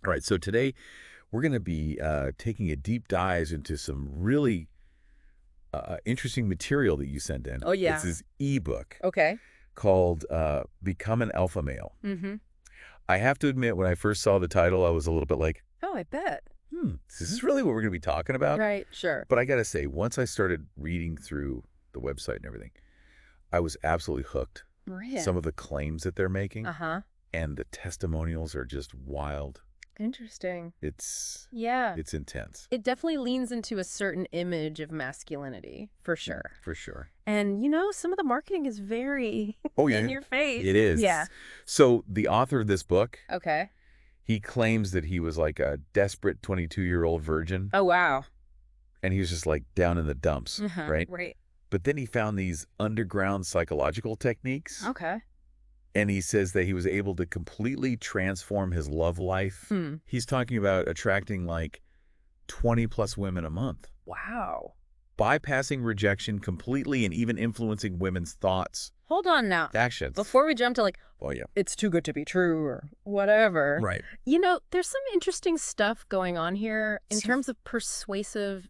All right, so today we're going to be taking a deep dive into some really interesting material that you sent in. Oh, yeah. It's this ebook Okay. called Become an Alpha Male. Mm-hmm. I have to admit, when I first saw the title, I was a little bit like, Oh, I bet. is this really what we're going to be talking about? Right, sure. But I got to say, once I started reading through the website and everything, I was absolutely hooked. Really? Some of the claims that they're making Uh-huh. and the testimonials are just wild. Interesting. It's Yeah. it's intense. It definitely leans into a certain image of masculinity, for Yeah, sure. for sure. And, some of the marketing is very Oh, yeah. in your face. It is. Yeah. So the author of this book, Okay. he claims that he was like a desperate 22-year-old virgin, Oh, wow. and he was just like down in the dumps, Uh-huh. right? Right. But then he found these underground psychological techniques, Okay. and he says that he was able to completely transform his love life. He's talking about attracting like 20-plus women a month, Wow. bypassing rejection completely and even influencing women's thoughts, Hold on now. actions. Before we jump to Oh, yeah. it's too good to be true or whatever. Right. There's some interesting stuff going on here in terms of persuasive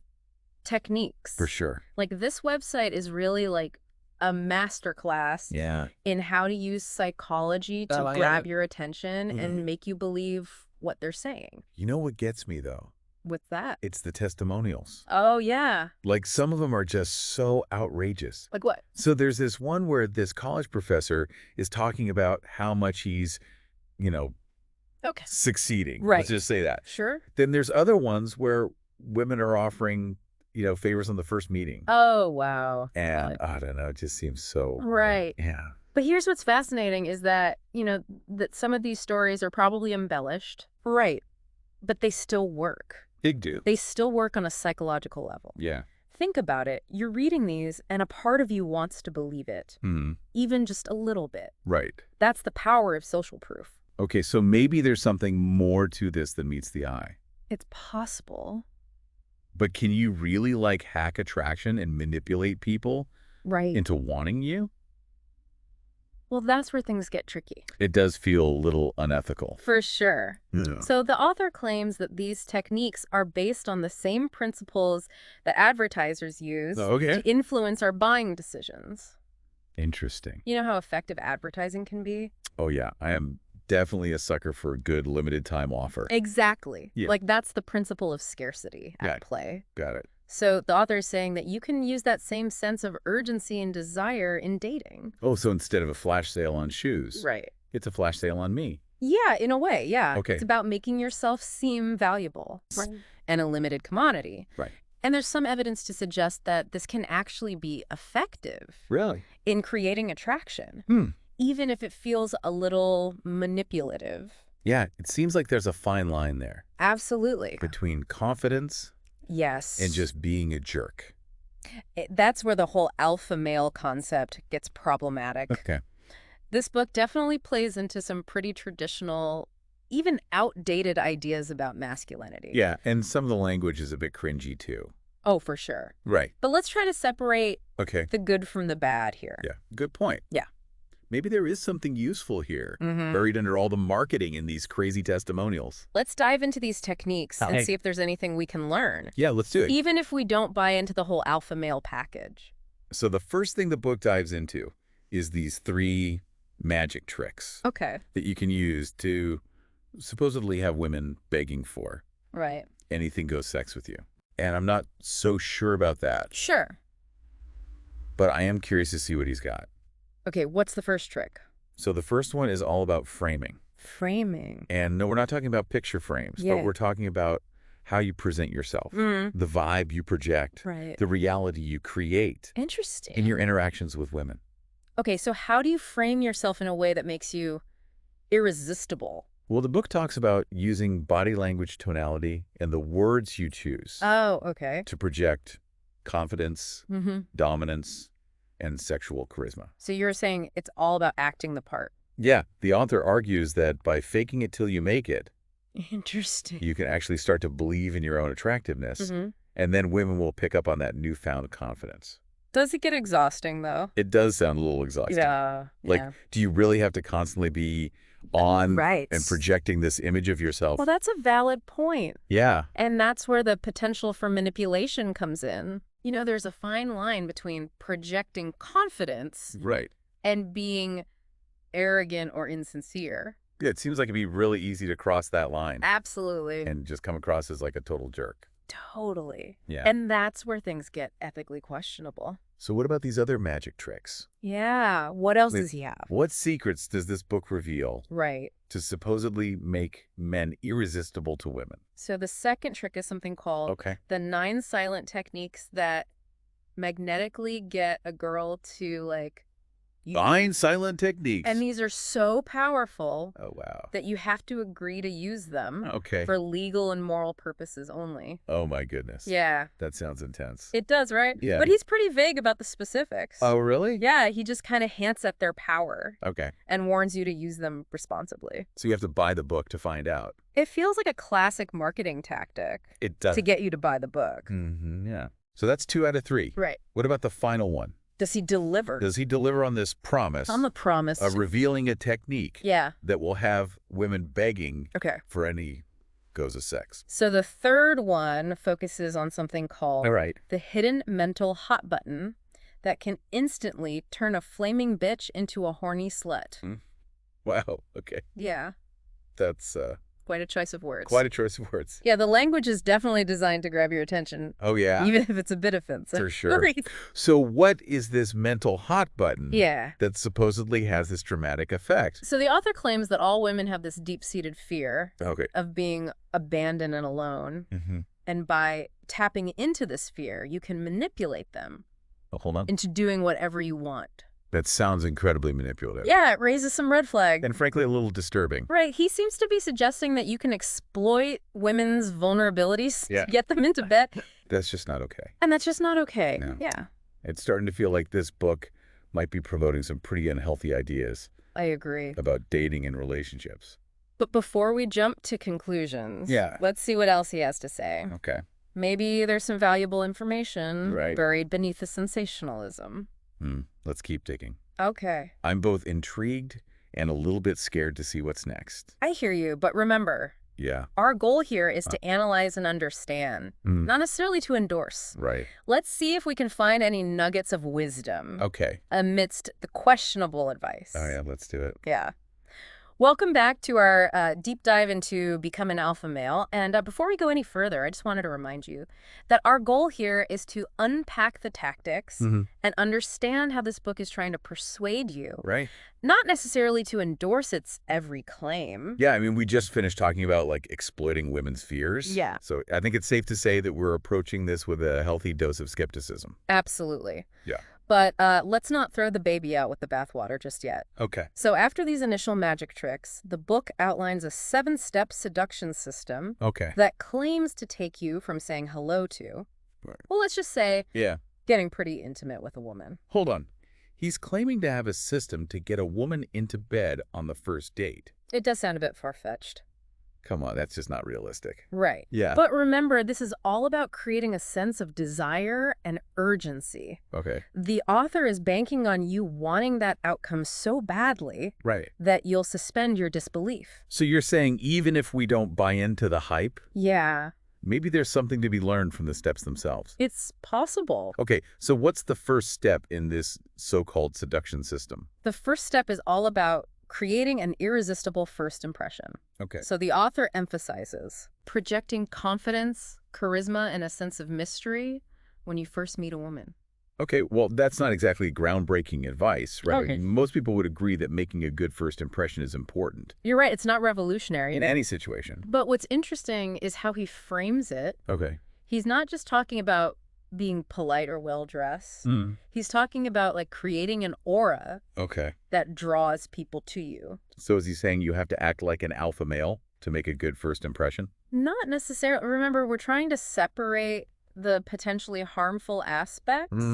techniques. For sure. Like, this website is really like a masterclass Yeah. in how to use psychology to grab your attention and make you believe what they're saying. You know what gets me, though? What's that? It's the testimonials. Oh, yeah. Like, some of them are just so outrageous. Like what? So there's this one where this college professor is talking about how much he's, Okay. succeeding. Right. Let's just say that. Sure. Then there's other ones where women are offering, favors on the first meeting. Oh, wow. And I don't know, it just seems so. Right. Yeah. But here's what's fascinating is that, that some of these stories are probably embellished. Right. But they still work. Big do. They still work on a psychological level. Yeah. Think about it. You're reading these, and a part of you wants to believe it, even just a little bit. Right. That's the power of social proof. Okay, so maybe there's something more to this than meets the eye. It's possible. But can you really, hack attraction and manipulate people Right. into wanting you? Well, that's where things get tricky. It does feel a little unethical. For sure. Yeah. So the author claims that these techniques are based on the same principles that advertisers use Okay. to influence our buying decisions. Interesting. You know how effective advertising can be? Oh, yeah. I am definitely a sucker for a good limited time offer. Exactly. Yeah. Like, that's the principle of scarcity at play. Got it. So the author is saying that you can use that same sense of urgency and desire in dating. Oh, so instead of a flash sale on shoes, Right. it's a flash sale on me. Yeah, in a way, yeah. Okay. It's about making yourself seem valuable and a limited commodity. Right. And there's some evidence to suggest that this can actually be effective Really? in creating attraction, even if it feels a little manipulative. Yeah, it seems like there's a fine line there Absolutely. between confidence Yes. and just being a jerk. That's where the whole alpha male concept gets problematic. Okay. This book definitely plays into some pretty traditional, even outdated ideas about masculinity. Yeah, and some of the language is a bit cringy too. Oh, for sure. Right. But let's try to separate Okay. the good from the bad here. Yeah, good point. Yeah. Maybe there is something useful here, Mhm. buried under all the marketing in these crazy testimonials. Let's dive into these techniques and see if there's anything we can learn, Yeah, let's do it. even if we don't buy into the whole alpha male package. So the first thing the book dives into is these 3 magic tricks Okay. that you can use to supposedly have women begging for Right. anything goes sex with you. And I'm not so sure about that, Sure. but I am curious to see what he's got. Okay, what's the first trick? So the first one is all about framing. Framing. And no, we're not talking about picture frames, Yeah. but we're talking about how you present yourself, Mm. the vibe you project, Right. the reality you create Interesting. in your interactions with women. Okay, so how do you frame yourself in a way that makes you irresistible? Well, the book talks about using body language tonality and the words you choose Oh, okay. to project confidence, Mm-hmm. dominance, and sexual charisma. So you're saying it's all about acting the part. Yeah, the author argues that by faking it till you make it, Interesting. you can actually start to believe in your own attractiveness, Mm-hmm. and then women will pick up on that newfound confidence. Does it get exhausting, though? It does sound a little exhausting. Yeah. Like, do you really have to constantly be on Right. and projecting this image of yourself? Well, that's a valid point. Yeah. And that's where the potential for manipulation comes in. You know, there's a fine line between projecting confidence Right. and being arrogant or insincere. Yeah, it seems like it'd be really easy to cross that line Absolutely. and just come across as like a total jerk. Totally. Yeah. And that's where things get ethically questionable. So what about these other magic tricks? Yeah. What else Wait, does he have? What secrets does this book reveal Right. to supposedly make men irresistible to women? So the second trick is something called Okay. the 9 silent techniques that magnetically get a girl to, like, 9 silent techniques. and these are so powerful Oh, wow. that you have to agree to use them Okay. for legal and moral purposes only. Oh, my goodness. Yeah. That sounds intense. It does, right? Yeah. But he's pretty vague about the specifics. Oh, really? Yeah, he just kind of hints at their power Okay. and warns you to use them responsibly. So you have to buy the book to find out. It feels like a classic marketing tactic It does. to get you to buy the book. Yeah. So that's 2 out of 3. Right. What about the final one? Does he deliver? Does he deliver on this promise On the promise. of revealing a technique Yeah. that will have women begging Okay. for any goes of sex? So the third one focuses on something called All right. the hidden mental hot button that can instantly turn a flaming bitch into a horny slut. Wow. Okay. Yeah. That's Quite a choice of words. quite a choice of words. Yeah, the language is definitely designed to grab your attention, Oh, yeah. even if it's a bit offensive. For sure. So what is this mental hot button Yeah. that supposedly has this dramatic effect? So the author claims that all women have this deep-seated fear Okay. of being abandoned and alone. And by tapping into this fear, you can manipulate them Oh, hold on. into doing whatever you want. That sounds incredibly manipulative. Yeah, it raises some red flags. And frankly, a little disturbing. Right. He seems to be suggesting that you can exploit women's vulnerabilities Yeah. to get them into bed. That's just not okay. And that's just not okay. No. Yeah, It's starting to feel like this book might be promoting some pretty unhealthy ideas I agree. about dating and relationships. But before we jump to conclusions, Yeah. let's see what else he has to say. Okay. Maybe there's some valuable information Right. buried beneath the sensationalism. Let's keep digging. Okay. I'm both intrigued and a little bit scared to see what's next. I hear you, but remember, Yeah. our goal here is to analyze and understand, not necessarily to endorse. Right. Let's see if we can find any nuggets of wisdom Okay. amidst the questionable advice. Oh, yeah. Let's do it. Yeah. Welcome back to our deep dive into Become an Alpha Male. And before we go any further, I just wanted to remind you that our goal here is to unpack the tactics and understand how this book is trying to persuade you, Right. not necessarily to endorse its every claim. Yeah. I mean, we just finished talking about like exploiting women's fears. Yeah. So I think it's safe to say that we're approaching this with a healthy dose of skepticism. Absolutely. Yeah. But let's not throw the baby out with the bathwater just yet. Okay. So after these initial magic tricks, the book outlines a 7-step seduction system Okay. that claims to take you from saying hello to, Right. well, let's just say, Yeah. getting pretty intimate with a woman. Hold on. He's claiming to have a system to get a woman into bed on the first date. It does sound a bit far-fetched. Come on, that's just not realistic. Right. Yeah. But remember, this is all about creating a sense of desire and urgency. Okay. The author is banking on you wanting that outcome so badly Right. that you'll suspend your disbelief. So you're saying even if we don't buy into the hype, Yeah, maybe there's something to be learned from the steps themselves. it's possible. Okay, so what's the first step in this so-called seduction system? The first step is all about creating an irresistible first impression. Okay. So the author emphasizes projecting confidence, charisma, and a sense of mystery when you first meet a woman. Okay, well, that's not exactly groundbreaking advice, right? Okay. Most people would agree that making a good first impression is important You're right, it's not revolutionary. in any situation. But what's interesting is how he frames it. Okay. He's not just talking about being polite or well-dressed. He's talking about like creating an aura Okay. that draws people to you. So is he saying you have to act like an alpha male to make a good first impression? Not necessarily. Remember, we're trying to separate the potentially harmful aspects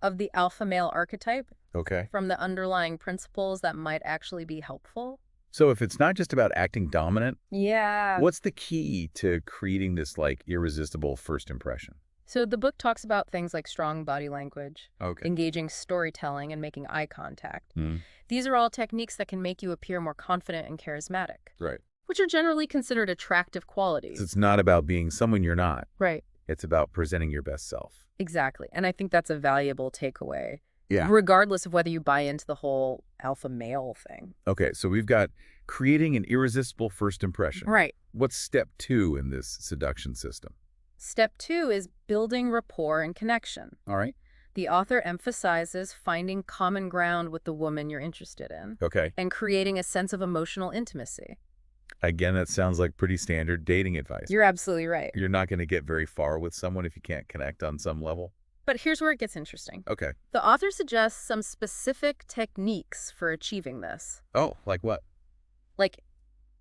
of the alpha male archetype Okay. from the underlying principles that might actually be helpful. So if it's not just about acting dominant, Yeah. what's the key to creating this like irresistible first impression? So the book talks about things like strong body language, Okay. engaging storytelling, and making eye contact. Mm, These are all techniques that can make you appear more confident and charismatic, right. which are generally considered attractive So qualities. it's not about being someone you're not. Right. It's about presenting your best self. Exactly. And I think that's a valuable takeaway, Yeah. regardless of whether you buy into the whole alpha male thing. Okay, so we've got creating an irresistible first impression. Right. What's step 2 in this seduction system? Step 2 is building rapport and connection. All right. The author emphasizes finding common ground with the woman you're interested in Okay. and creating a sense of emotional intimacy. Again, that sounds like pretty standard dating advice. You're absolutely right. You're not going to get very far with someone if you can't connect on some level. But here's where it gets interesting. Okay. The author suggests some specific techniques for achieving this, Oh, like what? like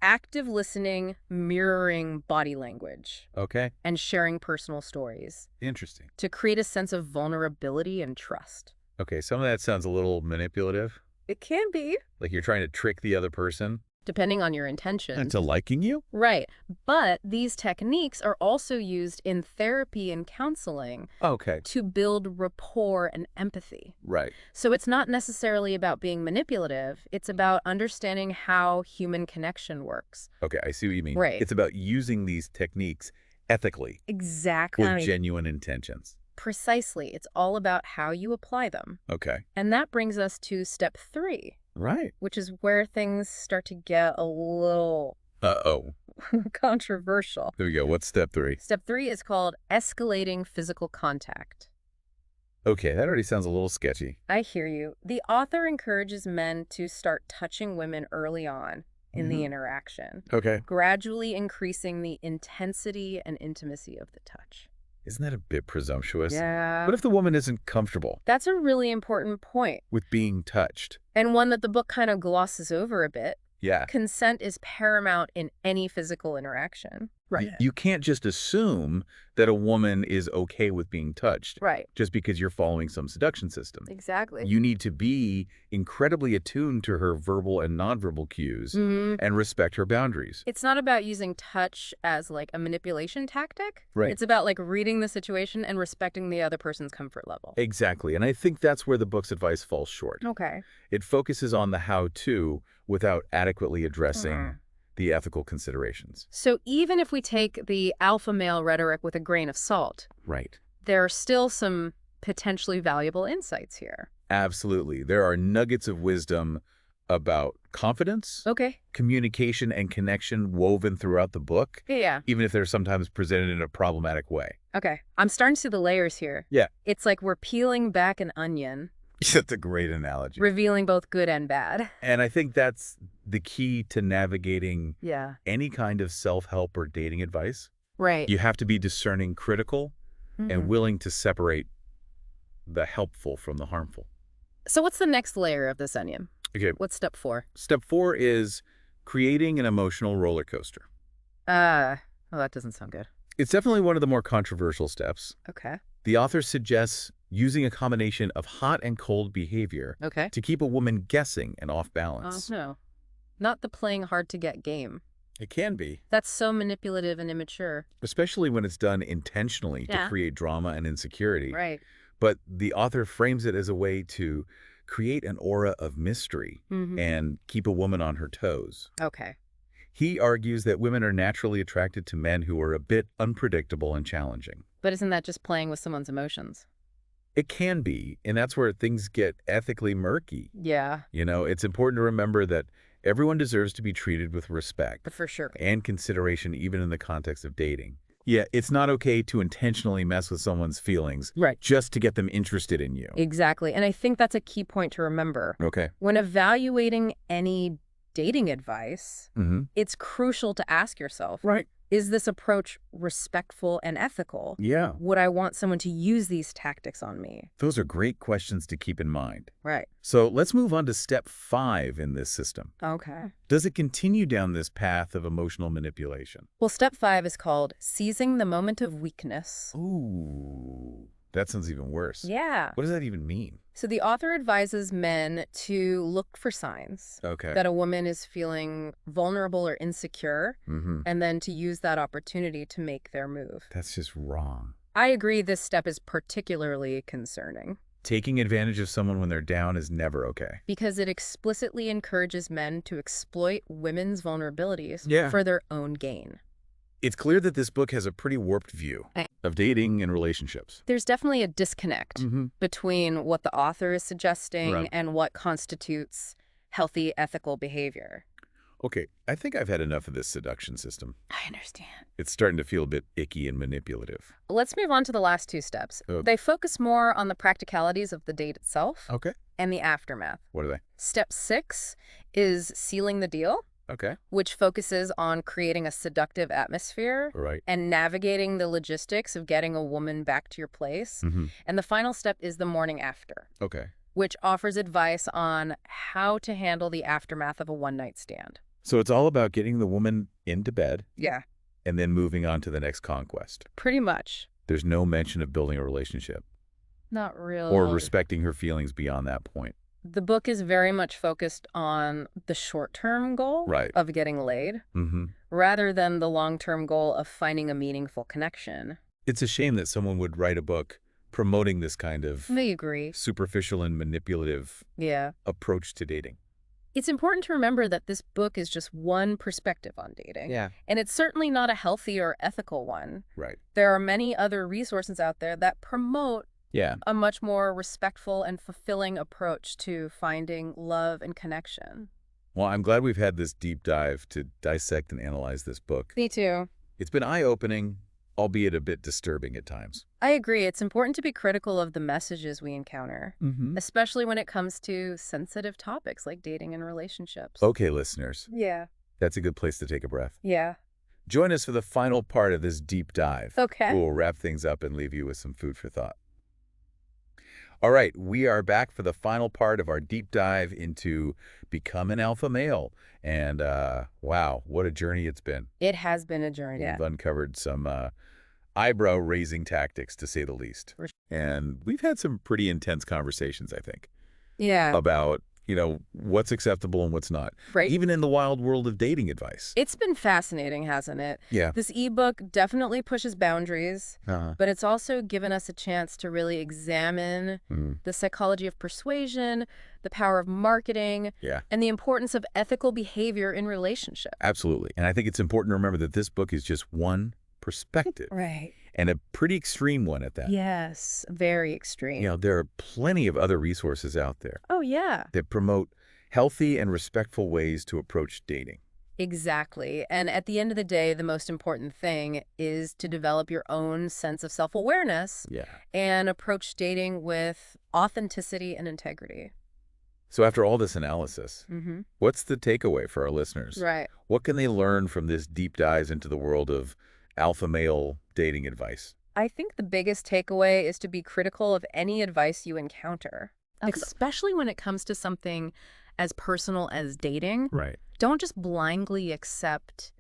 active listening, mirroring body language, Okay. and sharing personal stories Interesting. to create a sense of vulnerability and trust. Okay, some of that sounds a little manipulative. It can be, Like you're trying to trick the other person depending on your intentions. into liking you? Right. But these techniques are also used in therapy and counseling Okay. to build rapport and empathy. Right. So it's not necessarily about being manipulative. It's about understanding how human connection works. Okay, I see what you mean. Right. It's about using these techniques ethically Exactly. with genuine intentions. Precisely. It's all about how you apply them. Okay. And that brings us to step 3, Right. which is where things start to get a little Uh-oh. controversial. There we go. What's step 3? Step 3 is called escalating physical contact. Okay, that already sounds a little sketchy. I hear you. The author encourages men to start touching women early on in the interaction, Okay. gradually increasing the intensity and intimacy of the touch. Isn't that a bit presumptuous? Yeah. What if the woman isn't comfortable That's a really important point, with being touched? and one that the book kind of glosses over a bit. Yeah. Consent is paramount in any physical interaction. You can't just assume that a woman is okay with being touched Right. just because you're following some seduction system. Exactly. You need to be incredibly attuned to her verbal and nonverbal cues and respect her boundaries. It's not about using touch as like a manipulation tactic. Right. It's about like reading the situation and respecting the other person's comfort level. Exactly. And I think that's where the book's advice falls short. Okay. It focuses on the how-to without adequately addressing the ethical considerations. So even if we take the alpha male rhetoric with a grain of salt, Right. there are still some potentially valuable insights here. Absolutely. There are nuggets of wisdom about confidence, Okay. communication, and connection woven throughout the book, Yeah. even if they're sometimes presented in a problematic way. Okay. I'm starting to see the layers here. Yeah. It's like we're peeling back an onion, That's a great analogy. revealing both good and bad. And I think that's the key to navigating Yeah. any kind of self-help or dating advice. Right. You have to be discerning, critical, and willing to separate the helpful from the harmful. So what's the next layer of this onion? Okay, What's step 4? step 4 is creating an emotional roller coaster. Well, that doesn't sound good. It's definitely one of the more controversial steps. Okay. The author suggests using a combination of hot and cold behavior Okay. to keep a woman guessing and off balance. No. Not the playing hard to get game. It can be, That's so manipulative and immature. especially when it's done intentionally to Yeah. create drama and insecurity. Right. But the author frames it as a way to create an aura of mystery and keep a woman on her toes. Okay. He argues that women are naturally attracted to men who are a bit unpredictable and challenging. But isn't that just playing with someone's emotions? It can be, and that's where things get ethically murky. Yeah, You know, it's important to remember that everyone deserves to be treated with respect for sure. and consideration, even in the context of dating. Yeah, it's not okay to intentionally mess with someone's feelings Right. just to get them interested in you. Exactly. And I think that's a key point to remember. Okay. When evaluating any dating advice, it's crucial to ask yourself, Right. is this approach respectful and ethical? Yeah. Would I want someone to use these tactics on me? Those are great questions to keep in mind. Right. So let's move on to step 5 in this system. Okay. Does it continue down this path of emotional manipulation? Well, step 5 is called seizing the moment of weakness. Ooh, that sounds even worse. Yeah. What does that even mean? So the author advises men to look for signs Okay. that a woman is feeling vulnerable or insecure, and then to use that opportunity to make their move. That's just wrong. I agree this step is particularly concerning Taking advantage of someone when they're down is never okay. because it explicitly encourages men to exploit women's vulnerabilities Yeah. for their own gain. It's clear that this book has a pretty warped view of dating and relationships. There's definitely a disconnect between what the author is suggesting Right. and what constitutes healthy ethical behavior. Okay, I think I've had enough of this seduction system. I understand. It's starting to feel a bit icky and manipulative. Let's move on to the last two steps. They focus more on the practicalities of the date itself Okay. and the aftermath. What are they? Step 6 is sealing the deal, Okay. which focuses on creating a seductive atmosphere Right. and navigating the logistics of getting a woman back to your place. And the final step is the morning after, Okay. which offers advice on how to handle the aftermath of a one-night stand. So it's all about getting the woman into bed Yeah. and then moving on to the next conquest. Pretty much. There's no mention of building a relationship Not really. or respecting her feelings beyond that point. The book is very much focused on the short-term goal Right. of getting laid, rather than the long-term goal of finding a meaningful connection. It's a shame that someone would write a book promoting this kind of I agree. superficial and manipulative Yeah. approach to dating. It's important to remember that this book is just one perspective on dating. Yeah. And it's certainly not a healthy or ethical one. Right. There are many other resources out there that promote Yeah. a much more respectful and fulfilling approach to finding love and connection. Well, I'm glad we've had this deep dive to dissect and analyze this book. Me too. It's been eye-opening, albeit a bit disturbing at times. I agree. It's important to be critical of the messages we encounter, especially when it comes to sensitive topics like dating and relationships. Okay, listeners, Yeah. that's a good place to take a breath. Yeah. Join us for the final part of this deep dive. Okay. We'll wrap things up and leave you with some food for thought. All right, we are back for the final part of our deep dive into Become an Alpha Male. And wow, what a journey it's been. It has been a journey. We've uncovered some eyebrow-raising tactics, to say the least. And we've had some pretty intense conversations, I think, Yeah. about, what's acceptable and what's not. Right. Even in the wild world of dating advice. It's been fascinating, hasn't it? Yeah. This ebook definitely pushes boundaries, Uh-huh. but it's also given us a chance to really examine the psychology of persuasion, the power of marketing, Yeah. and the importance of ethical behavior in relationships. Absolutely. And I think it's important to remember that this book is just one perspective. Right. And a pretty extreme one at that. Yes, very extreme. There are plenty of other resources out there Oh, yeah. that promote healthy and respectful ways to approach dating. Exactly. And at the end of the day, the most important thing is to develop your own sense of self-awareness Yeah. and approach dating with authenticity and integrity. So after all this analysis, Mm-hmm. what's the takeaway for our listeners? Right. What can they learn from this deep dive into the world of alpha male dating advice? I think the biggest takeaway is to be critical of any advice you encounter, especially when it comes to something as personal as dating. Right. Don't just blindly accept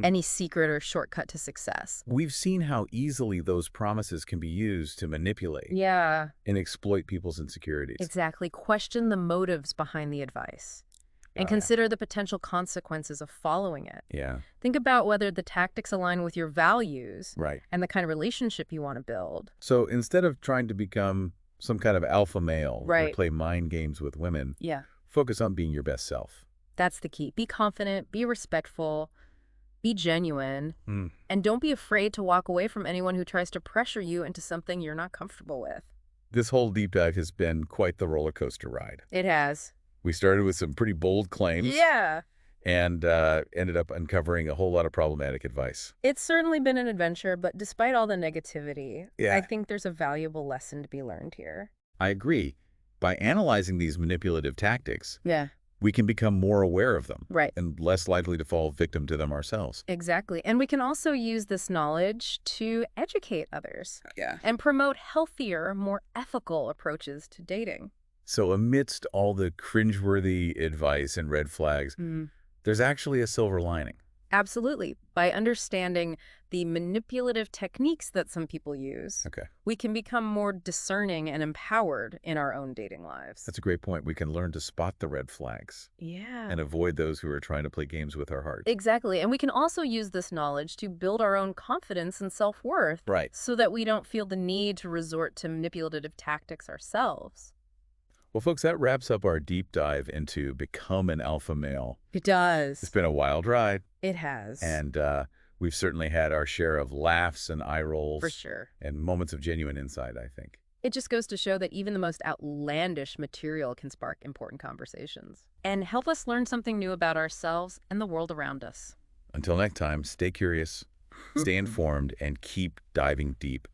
any secret or shortcut to success. We've seen how easily those promises can be used to manipulate Yeah, and exploit people's insecurities. exactly. Question the motives behind the advice and Yeah. consider the potential consequences of following it. Yeah. Think about whether the tactics align with your values Right. and the kind of relationship you want to build. So instead of trying to become some kind of alpha male or Right. play mind games with women, Yeah, focus on being your best self. that's the key. Be confident, be respectful, be genuine, and don't be afraid to walk away from anyone who tries to pressure you into something you're not comfortable with. This whole deep dive has been quite the roller coaster ride. It has. We started with some pretty bold claims Yeah. and ended up uncovering a whole lot of problematic advice. It's certainly been an adventure, but despite all the negativity, Yeah. I think there's a valuable lesson to be learned here. I agree. By analyzing these manipulative tactics, Yeah. we can become more aware of them Right. and less likely to fall victim to them ourselves. Exactly. And we can also use this knowledge to educate others. Yeah. And promote healthier, more ethical approaches to dating. So amidst all the cringeworthy advice and red flags, there's actually a silver lining. Absolutely. By understanding the manipulative techniques that some people use, Okay. we can become more discerning and empowered in our own dating lives. That's a great point. We can learn to spot the red flags Yeah. and avoid those who are trying to play games with our hearts. Exactly. And we can also use this knowledge to build our own confidence and self-worth Right. so that we don't feel the need to resort to manipulative tactics ourselves. Well, folks, that wraps up our deep dive into Become an Alpha Male. It It's does. been a wild ride, It has. and we've certainly had our share of laughs and eye For rolls sure. and moments of genuine insight, I think. It just goes to show that even the most outlandish material can spark important conversations and help us learn something new about ourselves and the world around us. Until next time, stay curious, stay informed, and keep diving deep.